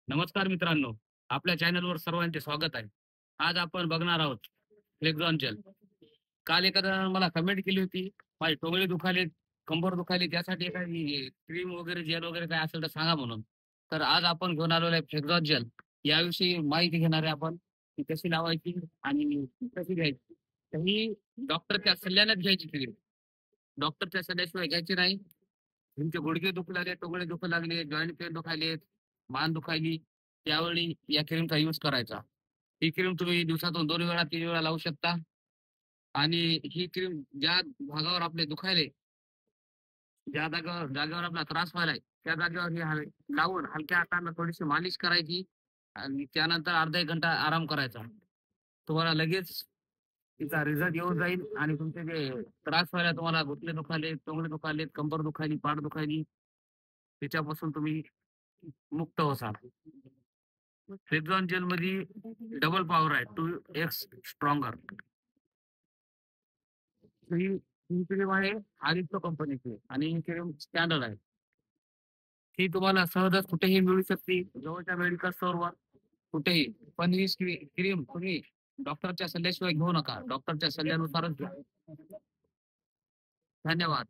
नमस्कार मित्रांनो, आपल्या चॅनलवर सर्वांचे स्वागत आहे. आज आपण बघणार आहोत फ्लेक्झॉन जेल. काल एखादा मला कमेंट केली होती, माझे टोंगळे दुखायलेत, कंबर दुखायली, त्यासाठी काही क्रीम वगैरे, जेल वगैरे काय असेल तर सांगा म्हणून. तर आज आपण घेऊन आलेलो आहे फ्लेक्झॉन जेल. याविषयी माहिती घेणार आहे आपण, ती कशी लावायची आणि कशी घ्यायची. तर ही डॉक्टरच्या सल्ल्यानेच घ्यायची क्रीम. डॉक्टरच्या सल्ल्याशिवाय घ्यायची नाही. तुमचे गुडघे दुखू लागले, टोंगळे दुखू लागले, जॉइंट पेन दुखायलेत, मान दुखायली, त्यावेळी या क्रीमचा यूज करायचा. ही क्रीम तुम्ही दिवसातून 2 वेळा, 3 वेळा लावू शकता आणि ही क्रीम ज्या भागावर आपले दुखायले, ज्या जागेवर आपला त्रास व्हायलाय, त्या जागेवर ही लावून हलक्या हाताने थोडीशी मालिश करायची आणि त्यानंतर अर्धा 1 घंटा आराम करायचा. तुम्हाला लगेच तिचा रिझल्ट येऊन जाईल आणि तुमचे जे त्रास व्हायला तुम्हाला घुटणे दुखायले, टोंगळे दुखायलेत, कंबर दुखायली, पाठ दुखायली, त्याच्यापासून तुम्ही मुक्त होसाल. Rexona जेलमध्ये डबल पॉवर आहे. 2x stronger. ही क्रीम आहे Aristo कंपनीची आणि ही क्रीम स्टँडर्ड आहे. ही तुम्हाला सहजच कुठेही मिळू शकते. जवळच्या मेडिकल स्टोअरवर कुठेही. पण ही क्रीम तुम्ही डॉक्टरच्या सल्ल्याशिवाय घेऊ नका. डॉक्टरच्या सल्ल्यानुसारच घ्या. धन्यवाद.